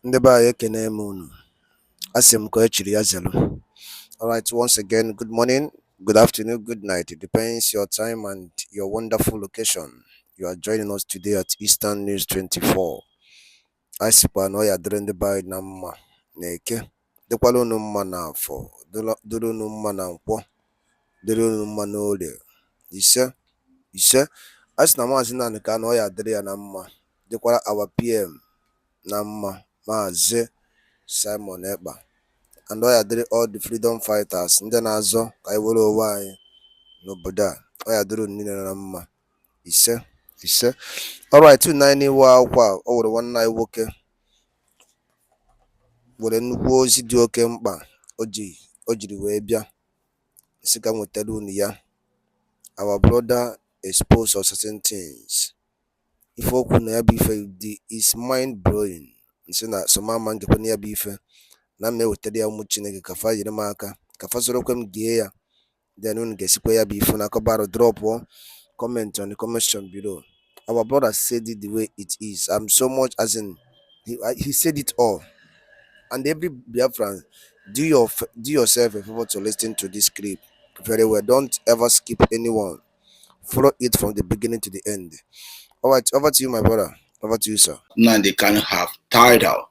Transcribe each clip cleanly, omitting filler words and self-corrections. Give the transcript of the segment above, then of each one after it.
Ndị be anyị ekene m unu. Asị m ka echiri ya zelu. Alright, once again, good morning, good afternoon, good night. It depends your time and your wonderful location. You are joining us today at Eastern News 24. Anyị sịkwa na ọ ya dịrị ndị be anyị na mma na eke, dịkwala unu mma na afọ, dịrị unu mma na nkwọ, dịrị unu mma n'orie. Ise ise. A sị na Maazị Nnamdi Kanu ọ ya dịrị ya na mma, dịkwara our PM na mma, Maazị Simon Ekpa, and ọ ya dịrị all the freedom fighters ndị na-azọ ka anyị were onwe anyị n'obodo a. Ọ ya dịrị unu niile na mma. Ise ise. Alright, unu anyị n'iwu akwụkwọ a, o nwere nwanne anyị nwoke nwere nnukwu ozi dị oke mkpa o jiri wee bịa sị ka nwetara unu ya. Our brother exposed on certain things. Ife okwu na ya bụ ife is mind blowing. Nsị na somama ngekwe na ya bụ ife na m ewetara ya ụmụ Chineke ka fa nyere m aka ka fa sorokwe m gee ya, then unu ga-esikwa ya bụ ife na akọbara drop comment on the comment section below. Our brother said it the way it is. I'm so much as in he said it all. And every Biafran, do yourself a favor to listen to this clip very well. Don't ever skip anyone. Follow it from the beginning to the end. All right, over to you, my brother. Over to you, sir. Now they can have title.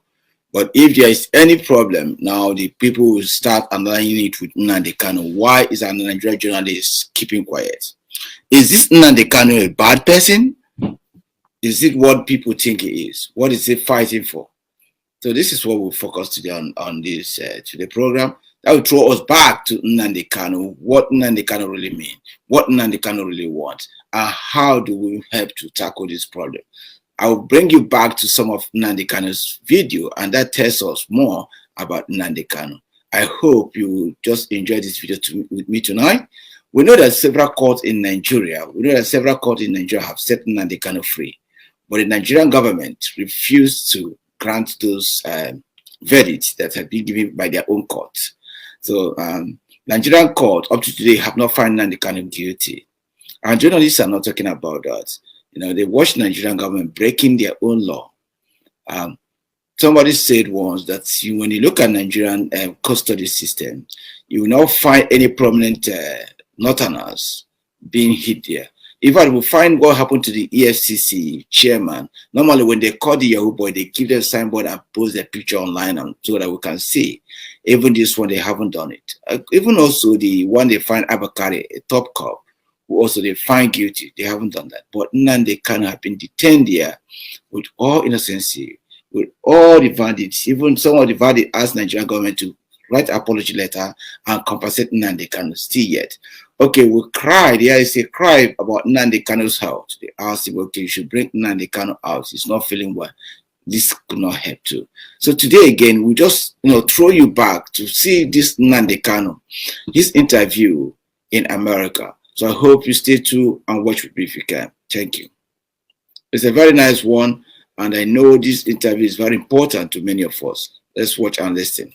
But if there is any problem, now the people will start aligning it with Nnamdi Kanu. Why is a Nigerian journalist keeping quiet? Is this Nnamdi Kanu a bad person? Is it what people think he is? What is he fighting for? So this is what we'll focus today on this today program. That will throw us back to Nnamdi Kanu, what Nnamdi Kanu really means, what Nnamdi Kanu really wants, and how do we help to tackle this problem. I will bring you back to some of Nnamdi Kanu's video, and that tells us more about Nnamdi Kanu. I hope you just enjoy this video with me tonight. We know that several courts in Nigeria, have set Nnamdi Kanu free, but the Nigerian government refused to grant those verdicts that have been given by their own courts. So Nigerian court up to today have not found Nnamdi Kanu guilty. And journalists are not talking about that. You know, they watch Nigerian government breaking their own law. Somebody said once that when you look at Nigerian custody system, you will not find any prominent northerners being hit there. In fact, we find what happened to the EFCC chairman. Normally, when they call the Yahoo boy, they give them a signboard and post their picture online so that we can see. Even this one, they haven't done it. Even also the one they find Abakari, a top cop, who also they find guilty, they haven't done that. But Nnamdi Kanu have been detained here with all innocency, with all the verdicts. Even some of the verdicts asked Nigerian government to write an apology letter and compensate Nnamdi Kanu still yet. Okay, we cried. Yeah, it's a cry about Nnamdi Kanu's health. They asked him, okay, you should bring Nnamdi Kanu out. He's not feeling well. This could not help too. So today again, we just throw you back to see this Nnamdi Kanu, his interview in America. So I hope you stay tuned and watch with me if you can. Thank you. It's a very nice one, and I know this interview is very important to many of us. Let's watch and listen.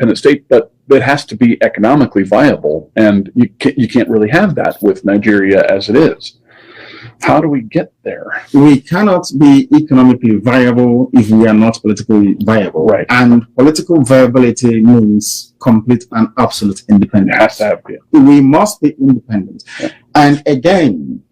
In a state that has to be economically viable, and you can't really have that with Nigeria as it is. How do we get there? We cannot be economically viable if we are not politically viable. Right. And political viability means complete and absolute independence. It has to have, yeah. We must be independent. Yeah. And again,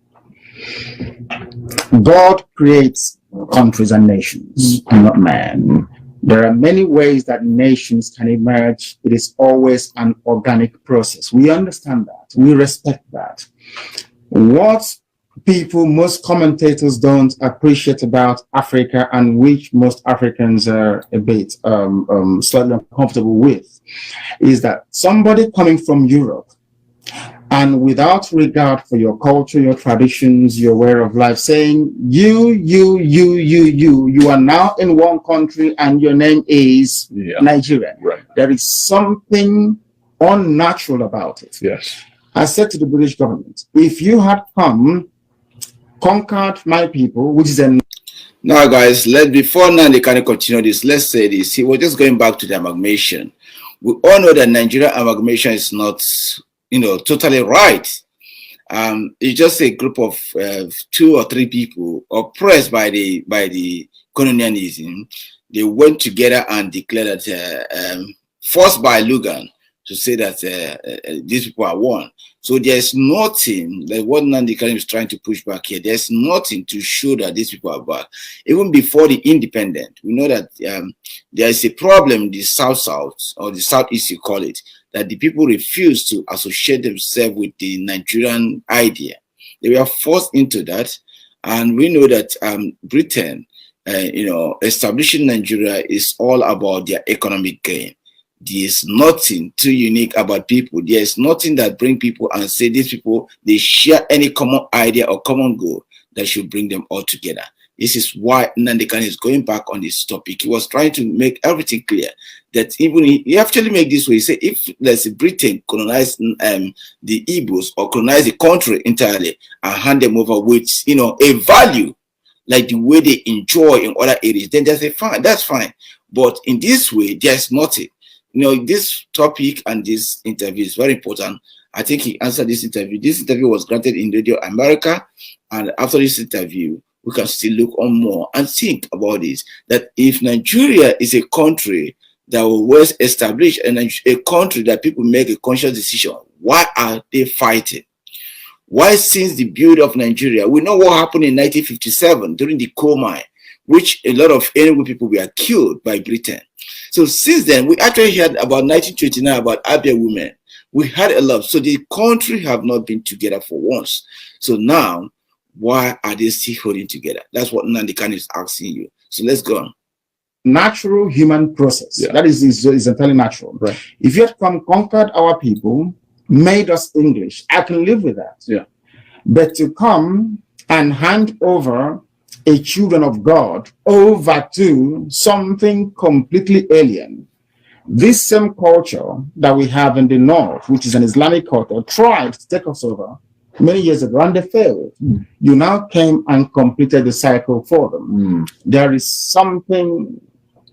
God creates countries and nations, not man. There are many ways that nations can emerge. It is always an organic process. We understand that. We respect that. What most commentators don't appreciate about Africa, and which most Africans are a bit slightly uncomfortable with, is that somebody coming from Europe, and without regard for your culture, your traditions, your way of life, saying, you are now in one country and your name is Nigeria. Right. There is something unnatural about it. Yes. I said to the British government, if you had come, conquered my people, which is a... Now, guys, before Nnamdi Kanu continue this, let's say this. He was just going back to the amalgamation. We all know that Nigerian amalgamation is not totally right. It's just a group of 2 or 3 people oppressed by the colonialism. they went together and declared that forced by Lugan to say that these people are one. So there's nothing like what Nnamdi Kanu is trying to push back here. There's nothing to show that these people are bad. Even before the independent, we know that there is a problem in the South or the Southeast, you call it, that the people refuse to associate themselves with the Nigerian idea. They were forced into that, and we know that Britain, establishing Nigeria is all about their economic gain. There's nothing too unique about people. There's nothing that bring people and say these people, they share any common idea or common goal that should bring them all together. This is why Nnamdi Kanu is going back on this topic. He was trying to make everything clear that even he actually make this way. He said if let's say Britain colonize the Igbos or colonize the country entirely and hand them over with a value like the way they enjoy in other areas, then they say fine, that's fine. But in this way, there's nothing. This topic and this interview is very important. I think he answered this interview. This interview was granted in Radio America, and after this interview, we can still look on more and think about this. That if Nigeria is a country that was established and a country that people make a conscious decision, why are they fighting? Why, since the build of Nigeria, we know what happened in 1957 during the coal mine, which a lot of Enugu people were killed by Britain. So since then, we actually heard about 1929 about Abia women. We had a lot. So the country have not been together for once. So now, why are they still holding together? That's what Nnamdi Kanu is asking you. So let's go on. Natural human process. Yeah. That is entirely natural. Right. If you had conquered our people, made us English, I can live with that. Yeah. But to come and hand over a children of God over to something completely alien. This same culture that we have in the north, which is an Islamic culture, tried to take us over many years ago and they failed. You now came and completed the cycle for them. There is something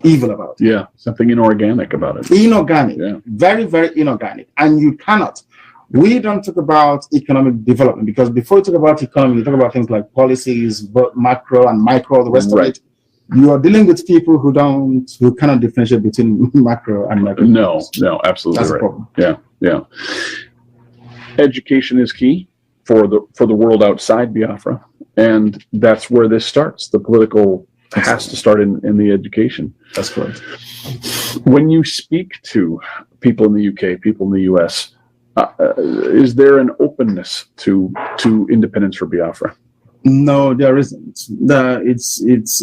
evil about it. Yeah, something inorganic about it. Inorganic, yeah. Very, very inorganic. And you cannot. We don't talk about economic development because before you talk about economy, you talk about things like policies, both macro and micro, the rest of it. You are dealing with people who cannot differentiate between macro and micro. No, absolutely. That's right. The problem. Yeah. Education is key for the world outside Biafra, and that's where this starts. The political has to start in the education. That's correct. When you speak to people in the UK, people in the US, is there an openness to independence for Biafra? No, there isn't. It's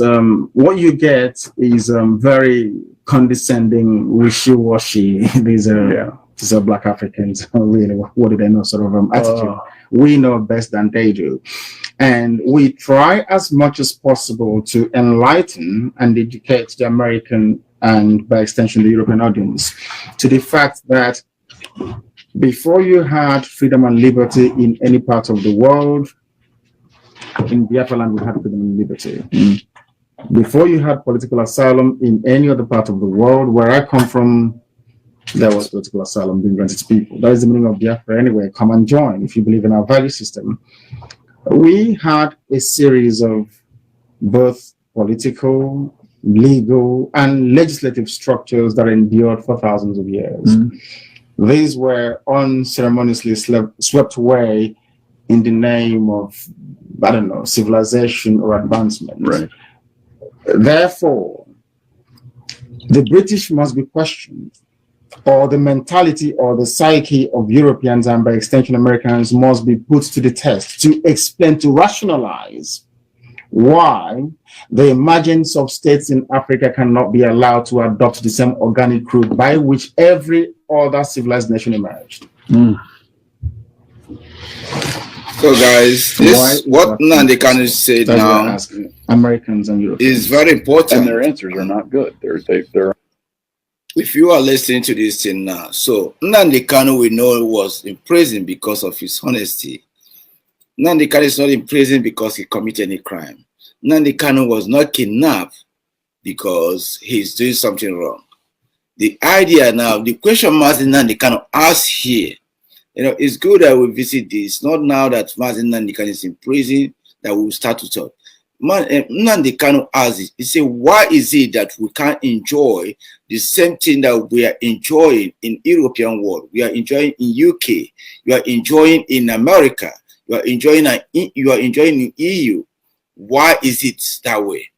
what you get is very condescending, wishy-washy. These are Black Africans. Really, what do they know? Sort of attitude. We know best than they do, and we try as much as possible to enlighten and educate the American and, by extension, the European audience to the fact that before you had freedom and liberty in any part of the world, in Biafra land we had freedom and liberty. Before you had political asylum in any other part of the world, where I come from, there was political asylum being granted to people. That is the meaning of Biafra anyway. Come and join if you believe in our value system. We had a series of both political, legal, and legislative structures that endured for thousands of years. These were unceremoniously swept away in the name of, I don't know, civilization or advancement. Right. Therefore, the British must be questioned, or the mentality or the psyche of Europeans and, by extension, Americans must be put to the test to explain, to rationalize why the emergence of states in Africa cannot be allowed to adopt the same organic route by which every other civilized nation emerged. So, guys, what Nnamdi Kanu said now, Americans and Europeans, is very important. And their answers are not good. They're if you are listening to this thing now, so Nnamdi Kanu, we know, was in prison because of his honesty. Nnamdi Kanu is not in prison because he committed any crime. Nnamdi Kanu was not kidnapped because he's doing something wrong. The idea now, the question Mazi Nnamdi Kanu asked here, it's good that we visit this. Not now that Mazi Nnamdi Kanu is in prison that we will start to talk. Nnamdi Kanu asked it. He said, why is it that we can't enjoy the same thing that we are enjoying in European world? We are enjoying in UK. You are enjoying in America. You are enjoying in EU. Why is it that way?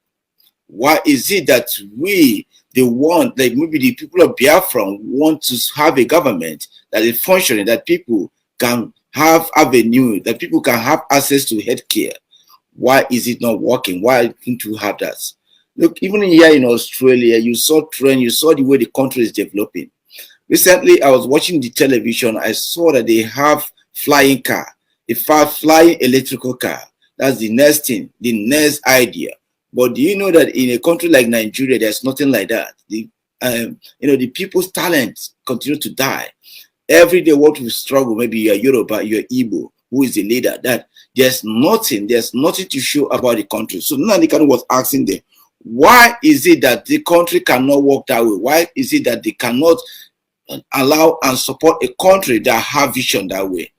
Why is it that we, like maybe the people of Biafra, want to have a government that is functioning, that people can have avenue, that people can have access to healthcare? Why is it not working? Why don't you have that? Look, even here in Australia, you saw trend, you saw the way the country is developing. Recently, I was watching the television. I saw that they have flying car, a flying electrical car. That's the next thing, the next idea. But do you know that in a country like Nigeria, there's nothing like that? The people's talents continue to die. Every day, what we struggle, maybe you're Yoruba, you're Igbo, who is the leader, that there's nothing to show about the country. So Nnamdi Kanu was asking them, why is it that the country cannot work that way? Why is it that they cannot allow and support a country that have vision that way?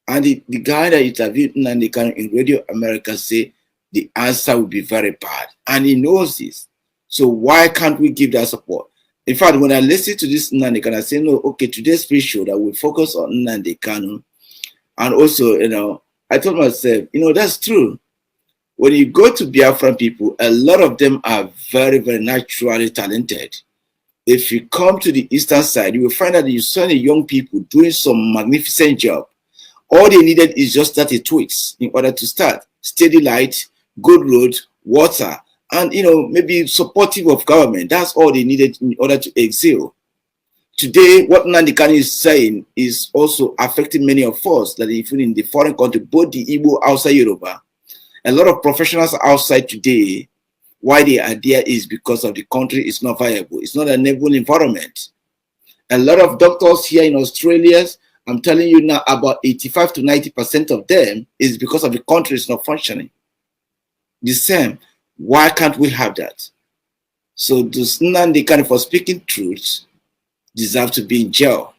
And the guy that interviewed Nnamdi Kanu in Radio America said the answer will be very bad. And he knows this. So why can't we give that support? In fact, when I listen to this Nnamdi Kanu, I say, no, okay, today's free show that will focus on Nnamdi Kanu. And also, I told myself, that's true. When you go to Biafran people, a lot of them are very, very naturally talented. If you come to the eastern side, you will find that you saw the young people doing some magnificent job. All they needed is just that a tweaks in order to start. Steady light, good road, water, and maybe supportive of government. That's all they needed in order to excel. Today, what Nnamdi Kanu is saying is also affecting many of us, that even in the foreign country, both the Igbo outside Yoruba, a lot of professionals outside today, why they are there is because of the country is not viable. It's not an enable environment. A lot of doctors here in Australia, I'm telling you now, about 85 to 90% of them is because of the country is not functioning. The same. Why can't we have that? So does Nnamdi Kanu, for speaking truth, deserve to be in jail?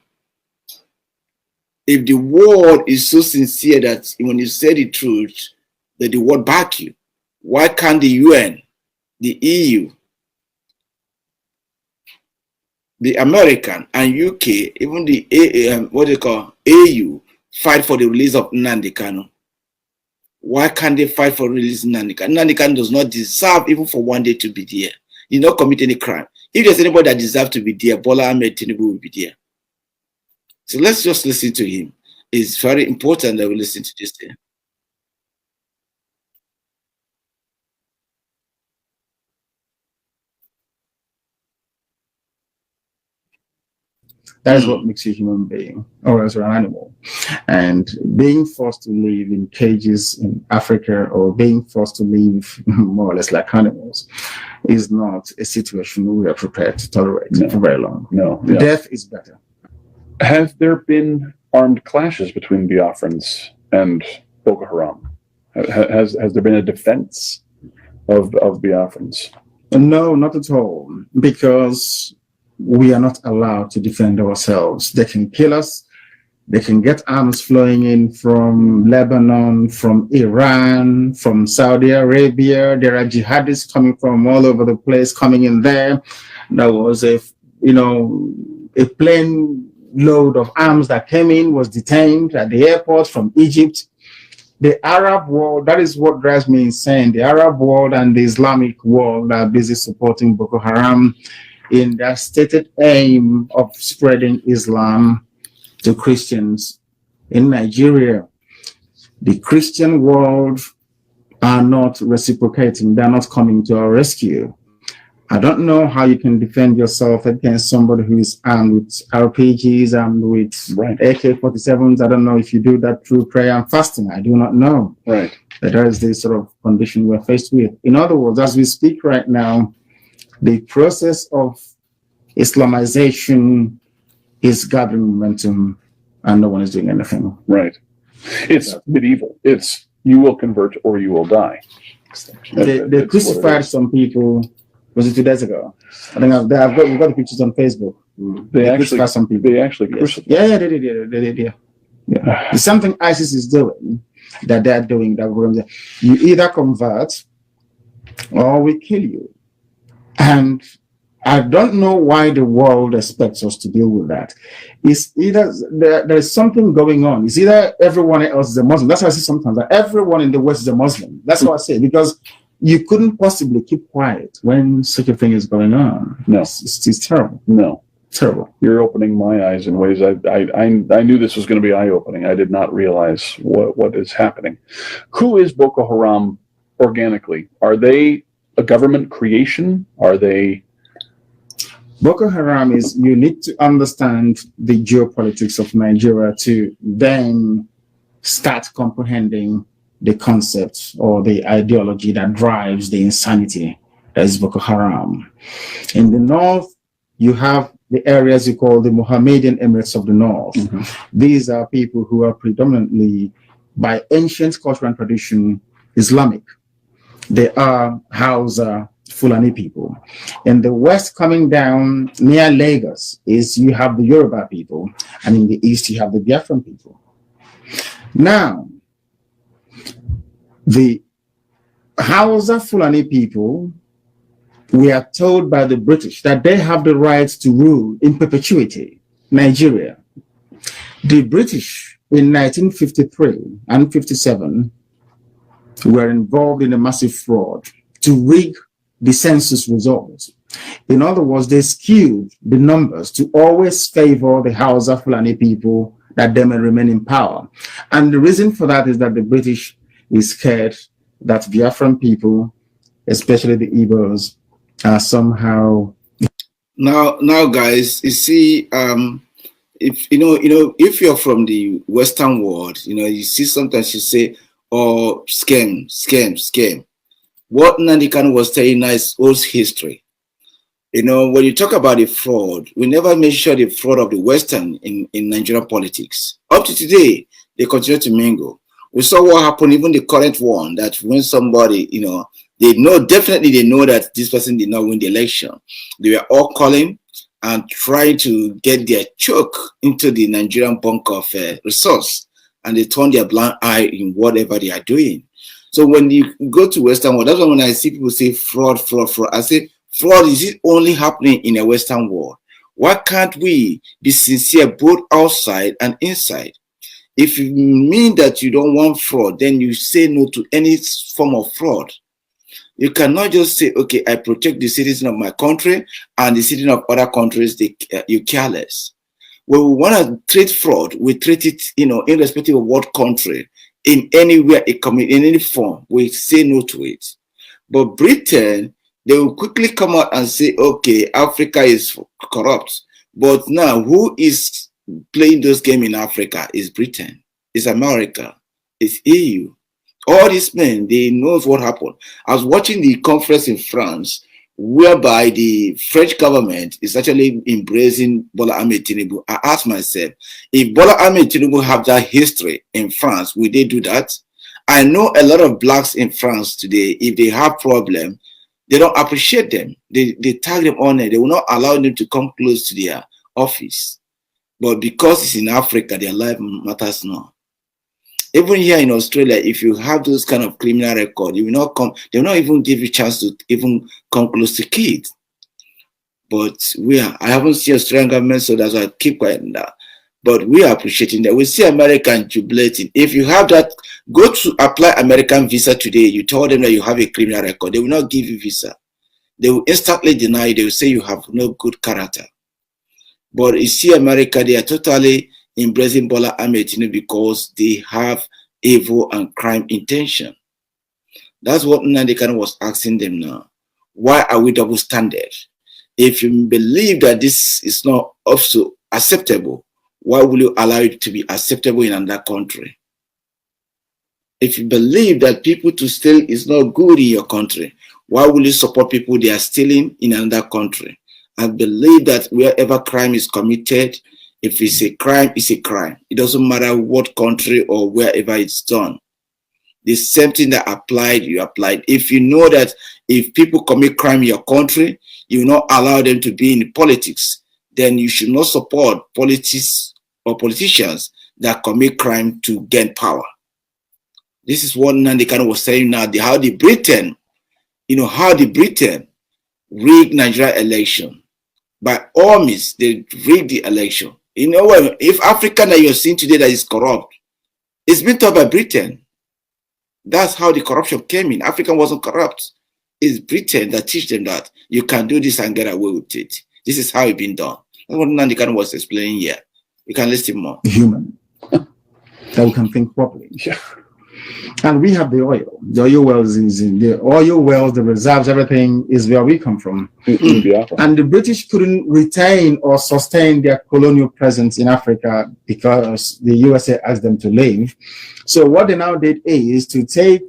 If the world is so sincere that when you say the truth, that the world back you, why can't the UN, the EU, the American and UK, even the AU, fight for the release of Nnamdi Kanu? Why can't they fight for release Nnamdi Kanu? Nnamdi Kanu does not deserve even for one day to be there. He did not commit any crime. If there's anybody that deserves to be there, Bola Ahmed Tinubu will be there. So let's just listen to him. It's very important that we listen to this thing. That is what makes you a human being, or as an animal. And being forced to live in cages in Africa, or being forced to live more or less like animals, is not a situation we are prepared to tolerate for very long. No. Yeah. Death is better. Have there been armed clashes between Biafrans and Boko Haram? Has there been a defense of Biafrans? No, not at all, because we are not allowed to defend ourselves. They can kill us. They can get arms flowing in from Lebanon, from Iran, from Saudi Arabia. There are jihadists coming from all over the place, coming in there. There was a plane load of arms that came in, was detained at the airport from Egypt. The Arab world, that is what drives me insane. The Arab world and the Islamic world are busy supporting Boko Haram in their stated aim of spreading Islam to Christians in Nigeria. The Christian world are not reciprocating. They're not coming to our rescue. I don't know how you can defend yourself against somebody who is armed with RPGs, armed with AK-47s. I don't know if you do that through prayer and fasting. I do not know. Right. But that is the sort of condition we're faced with. In other words, as we speak right now, the process of Islamization is gathering momentum, and no one is doing anything. Right. It's medieval. It's you will convert or you will die. They crucified some people. Was it 2 days ago? I think we've got the pictures on Facebook. They crucified some people. They actually crucified. Yeah, they did. Yeah. It's something ISIS is doing. that they're doing that. You either convert or we kill you. And I don't know why the world expects us to deal with that. It's either there's something going on. It's either everyone else is a Muslim. That's why I say sometimes that everyone in the West is a Muslim. That's what I say, because you couldn't possibly keep quiet when such a thing is going on. No. It's terrible. No. Terrible. You're opening my eyes in ways I knew this was going to be eye-opening. I did not realize what is happening. Who is Boko Haram organically? Are they a government creation? Are they... Boko Haram is, you need to understand the geopolitics of Nigeria to then start comprehending the concept or the ideology that drives the insanity that is Boko Haram. In the north, you have the areas you call the Mohammedan Emirates of the North. These are people who are predominantly, by ancient culture and tradition, Islamic. They are Hausa, Fulani people. In the west, coming down near Lagos, is you have the Yoruba people, and in the east you have the Biafran people. Now, the Hausa Fulani people, we are told by the British that they have the right to rule in perpetuity Nigeria. The British in 1953 and 57 were involved in a massive fraud to rig the census results. In other words, they skewed the numbers to always favor the Hausa Fulani people that they may remain in power. And the reason for that is that the British is scared that Biafran people, especially the Igbos, are somehow... Now, guys, you see, if if you're from the Western world, you see sometimes you say, "Oh, scam." What Nnamdi Kanu was telling us old history. When you talk about the fraud, we never mention the fraud of the Western in Nigerian politics. Up to today, they continue to mingle. We saw what happened, even the current one, that when somebody, they know that this person did not win the election. They were all calling and trying to get their choke into the Nigerian bank of resource, and they turn their blind eye in whatever they are doing. So when you go to Western world, that's why when I see people say fraud, I say, fraud, is it only happening in a Western world? Why can't we be sincere both outside and inside? If you mean that you don't want fraud, then you say no to any form of fraud. You cannot just say, okay, I protect the citizens of my country and the citizens of other countries, you careless. When we want to treat fraud, we treat it, irrespective of what country, in anywhere, in any form, we say no to it. But Britain, they will quickly come out and say, okay, Africa is corrupt. But now, who is playing those games in Africa? Is Britain, is America, is EU. All these men, they know what happened. I was watching the conference in France, whereby the French government is actually embracing Bola Ahmed Tinubu. I asked myself, if Bola Ahmed Tinubu have that history in France, will they do that? I know a lot of blacks in France today, if they have problem, they don't appreciate them. They tag them on it. They will not allow them to come close to their office. But because it's in Africa, their life matters not. Even here in Australia, if you have those kind of criminal record, you will not come, they will not even give you a chance to even come close to kids. But I haven't seen Australian government, so that's why I keep quiet on that. But we are appreciating that. We see American jubilating. If you have that, go to apply American visa today, you tell them that you have a criminal record, they will not give you visa. They will instantly deny you. They will say you have no good character. But you see America, they are totally embracing Bola Ahmed Tinubu because they have evil and crime intention. That's what Nnamdi Kanu was asking them now. Why are we double standard? If you believe that this is not also acceptable, why will you allow it to be acceptable in another country? If you believe that people to steal is not good in your country, why will you support people they are stealing in another country? I believe that wherever crime is committed, if it's a crime, it's a crime. It doesn't matter what country or wherever it's done. The same thing that applied, you applied. If you know that if people commit crime in your country, you will not allow them to be in politics, then you should not support politics or politicians that commit crime to gain power. This is what Nnamdi Kanu was saying now, how the Britain, how the Britain rigged Nigeria election. By all means, they rigged the election. If Africa that you're seeing today that is corrupt, it's been taught by Britain. That's how the corruption came in. Africa wasn't corrupt. It's Britain that teach them that you can do this and get away with it. This is how it's been done. That's what Nnamdi Kanu was explaining here. You can listen more. Human. That we can think properly. Yeah. And we have the oil. The oil wells the reserves, everything is where we come from. And the British couldn't retain or sustain their colonial presence in Africa because the USA asked them to leave. So what they now did is to take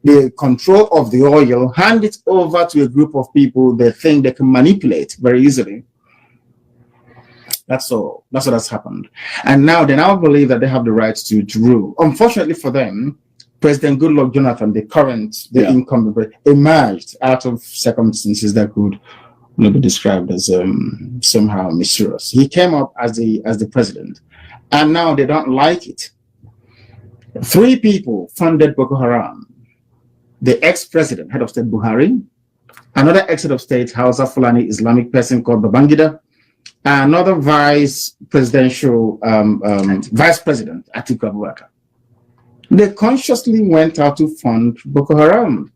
the control of the oil, hand it over to a group of people they think they can manipulate very easily. That's all. That's what has happened. And now they now believe that they have the right to rule. Unfortunately for them, President Goodluck Jonathan, the incumbent, emerged out of circumstances that could be described as somehow mysterious. He came up as the president, and now they don't like it. 3 people funded Boko Haram. The ex-president, head of state Buhari, another ex-head of state, Hausa Fulani Islamic person called Babangida, another vice president, Atiku Abubakar. They consciously went out to fund Boko Haram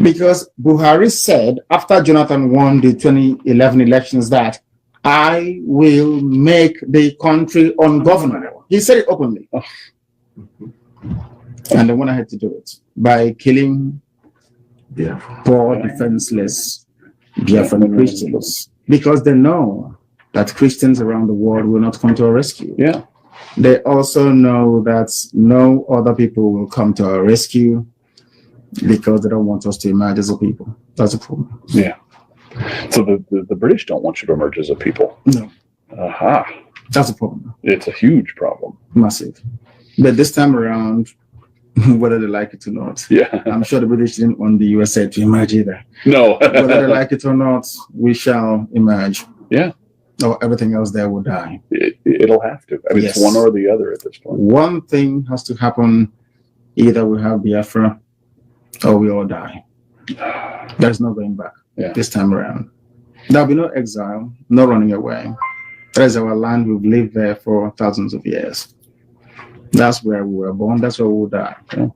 because Buhari said after Jonathan won the 2011 elections that I will make the country ungovernable. He said it openly. And they went ahead to do it by killing poor, defenseless Biafran Christians because they know that Christians around the world will not come to our rescue. Yeah. They also know that no other people will come to our rescue because they don't want us to emerge as a people. That's a problem. Yeah. So the British don't want you to emerge as a people. No. Aha. That's a problem. It's a huge problem. Massive. But this time around, whether they like it or not, I'm sure the British didn't want the USA to emerge either. No. Whether they like it or not, we shall emerge. Yeah. Or everything else there will die. It'll have to. I mean, It's one or the other at this point. One thing has to happen. Either we have Biafra or we all die. There's no going back this time around. There'll be no exile, no running away. That is our land. We've lived there for thousands of years. That's where we were born. That's where we'll die. Yeah.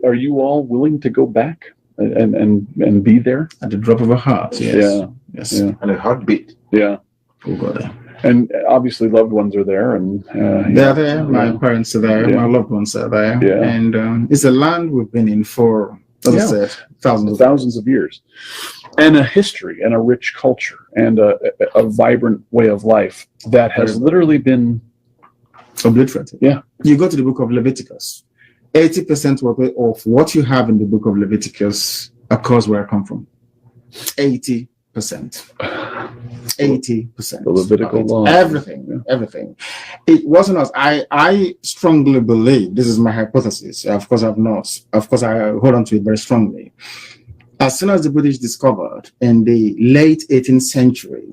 Are you all willing to go back and be there? At the drop of a heart, yes. Yeah. Yes. Yeah. And a heartbeat. Yeah. We'll go there. And obviously loved ones are there. And they're there. My parents are there. Yeah. My loved ones are there. Yeah. And it's a land we've been in for, as I said, thousands of years. And a history and a rich culture and a vibrant way of life that has literally been obliterated. Yeah. You go to the book of Leviticus. 80% of what you have in the book of Leviticus occurs where I come from. 80%. 80%. The Levitical law. Everything. It wasn't us. I strongly believe, this is my hypothesis. Of course, I've not. Of course, I hold on to it very strongly. As soon as the British discovered in the late 18th century,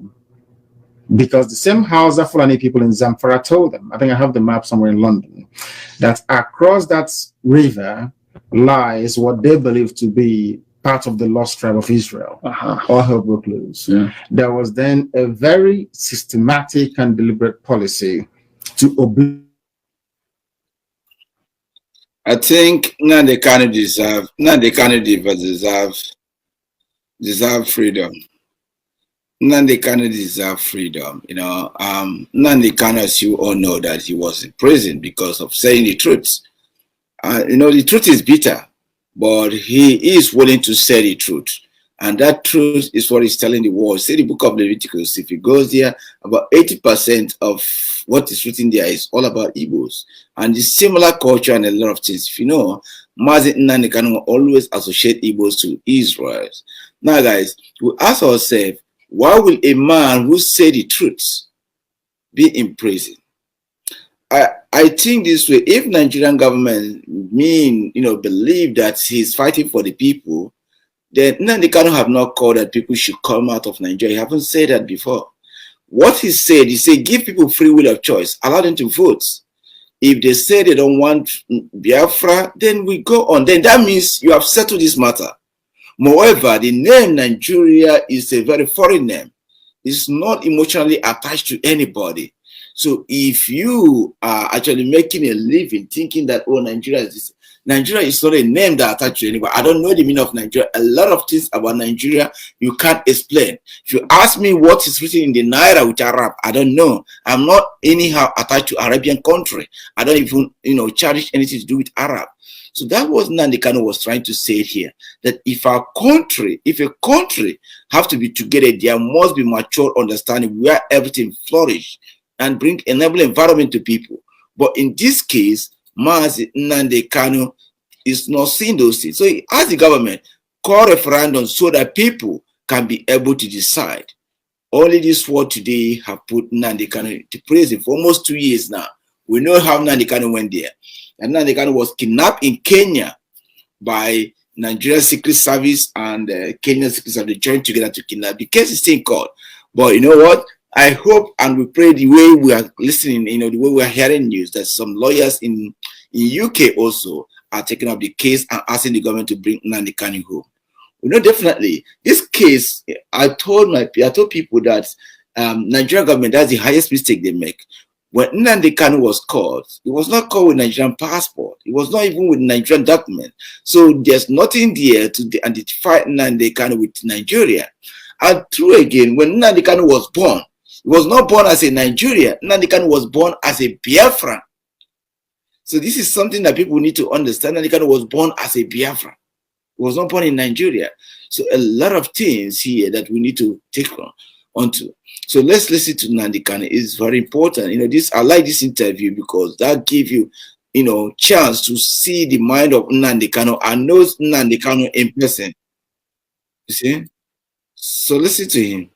because the same Hausa Fulani people in Zamfara told them, I think I have the map somewhere in London, that across that river lies what they believe to be part of the lost tribe of Israel, or hell broke loose. Yeah. There was then a very systematic and deliberate policy to obey. I think Nnamdi Kanu deserve freedom. Nnamdi Kanu deserve freedom. Nnamdi Kanu, as you all know, that he was in prison because of saying the truth. The truth is bitter, but he is willing to say the truth. And that truth is what he's telling the world. Say the book of Leviticus, if it goes there, about 80% of what is written there is all about Igbos. And the similar culture and a lot of things. If you know, Mazi Nnamdi Kanu always associate Igbos to Israel. Now, guys, we ask ourselves, why will a man who say the truth be in prison? I think this way, if Nigerian government believe that he's fighting for the people, then Nnamdi Kanu have not called that people should come out of Nigeria. He haven't said that before. What he said give people free will of choice, allow them to vote. If they say they don't want Biafra, then we go on. Then that means you have settled this matter. Moreover, the name Nigeria is a very foreign name. It's not emotionally attached to anybody. So if you are actually making a living thinking that, oh, Nigeria is this, Nigeria is not a name that attached to anybody. I don't know the meaning of Nigeria. A lot of things about Nigeria you can't explain. If you ask me what is written in the Naira with Arab, I don't know. I'm not anyhow attached to Arabian country. I don't even, cherish anything to do with Arab. So that was Nnamdi Kanu was trying to say here, that if a country have to be together, there must be mature understanding where everything flourish and bring enable environment to people. But in this case, Nnamdi Kanu is not seeing those things. So he asked the government, call referendum so that people can be able to decide. Only this word today have put Nnamdi Kanu to prison for almost 2 years now. We know how Nnamdi Kanu went there. And Nnamdi Kanu was kidnapped in Kenya by Nigerian Secret Service and Kenyan Secret Service. They joined together to kidnap. The case is still in court. But you know what? I hope and we pray the way we are listening, the way we are hearing news, that some lawyers in UK also are taking up the case and asking the government to bring Nnamdi Kanu home. Definitely, this case, I told people that Nigerian government, that's the highest mistake they make. When Nnamdi Kanu was caught, he was not caught with Nigerian passport. He was not even with Nigerian document. So there's nothing there to identify Nnamdi Kanu with Nigeria. And true again, when Nnamdi Kanu was born, he was not born as a Nigerian. Nnamdi Kanu was born as a Biafran. So this is something that people need to understand. Nnamdi Kanu was born as a Biafran. He was not born in Nigeria. So a lot of things here that we need to take onto. So let's listen to Nnamdi Kanu. It's very important. I like this interview because that gives you, chance to see the mind of Nnamdi Kanu and knows Nnamdi Kanu in person. You see? So listen to him.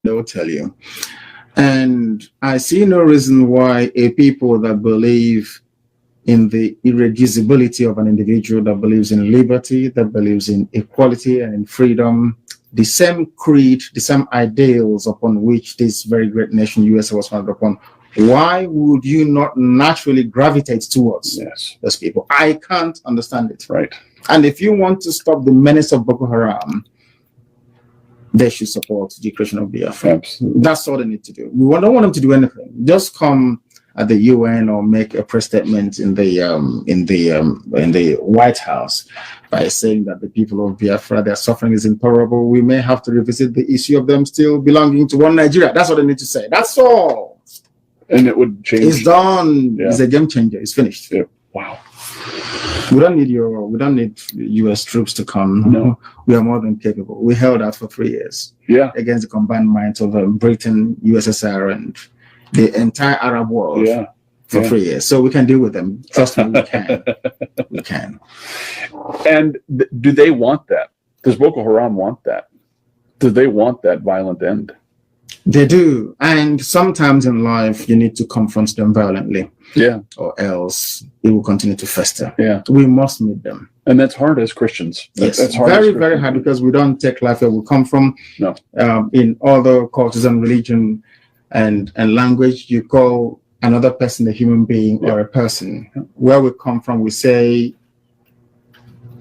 They will tell you. And I see no reason why a people that believe in the irreducibility of an individual, that believes in liberty, that believes in equality and in freedom, the same creed, the same ideals upon which this very great nation, USA, was founded upon, why would you not naturally gravitate towards those people? I can't understand it. Right. And if you want to stop the menace of Boko Haram, they should support the creation of Biafra. That's all they need to do. We don't want them to do anything. Just come at the UN or make a press statement in the White House by saying that the people of Biafra, their suffering is intolerable. We may have to revisit the issue of them still belonging to one Nigeria. That's what they need to say. That's all. And it would change. It's done. Yeah. It's a game changer. It's finished. Yeah. Wow. We don't need US troops to come. No. We are more than capable. We held out for 3 years. Yeah. Against the combined minds of Britain, USSR, and the entire Arab world for 3 years. So we can deal with them. Trust me, we can. We can. And do they want that? Does Boko Haram want that? Do they want that violent end? They do. And sometimes in life, you need to confront them violently. Yeah. Or else it will continue to fester. Yeah. We must meet them. And that's hard as Christians. Yes. That's hard. Very, very hard, because we don't take life where we come from. No. In other cultures and religion and language, you call another person a human being or a person. Where we come from, we say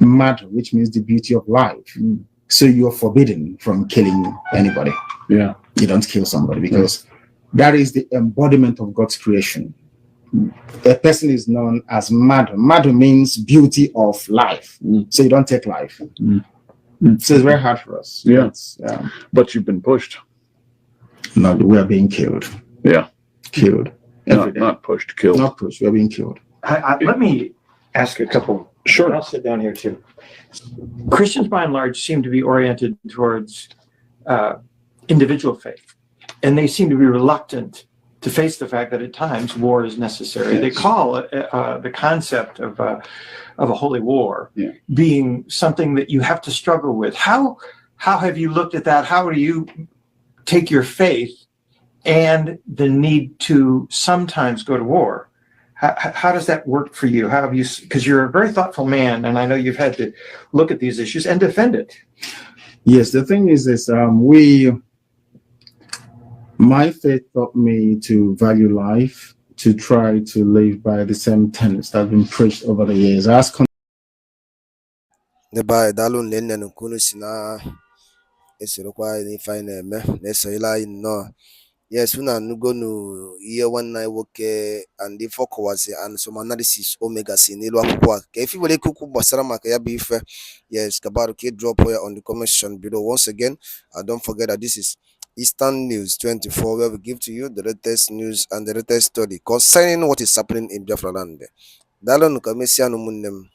matter, which means the beauty of life. So you're forbidden from killing anybody. Yeah. You don't kill somebody, because that is the embodiment of God's creation. A person is known as Madhu. Madhu means beauty of life. So you don't take life. So it's very hard for us. Yeah. But you've been pushed. No, we are being killed. Yeah. Killed. Not pushed, killed. Not pushed. We are being killed. Let me ask a couple. Sure. I'll sit down here too. Christians, by and large, seem to be oriented towards individual faith, and they seem to be reluctant to face the fact that at times war is necessary. Yes. They call the concept of a holy war being something that you have to struggle with. How have you looked at that? How do you take your faith and the need to sometimes go to war? How does that work for you? How have you? Because you're a very thoughtful man, and I know you've had to look at these issues and defend it. Yes, the thing is this: My faith taught me to value life, to try to live by the same tenets that have been preached over the years. Neba dalu nne nkunu si na esorokwa n'ife anyị na-eme na-esonyela anyị nnọọ. Yes, unu anụgonu ihe nwanne anyị nwoke and ife ọ kọwazi and some analysis o megasi n'elu akwụkwọ a ka efi nwere ike ukwu gbasara maka ya bụ ife. Yes, kabaru ka drop ya on the comment section below. Once again, don't forget that this is Eastern News 24, where we give to you the latest news and the latest story concerning what is happening in Biafra land. Dalonu ka mesịa ụmụnne m.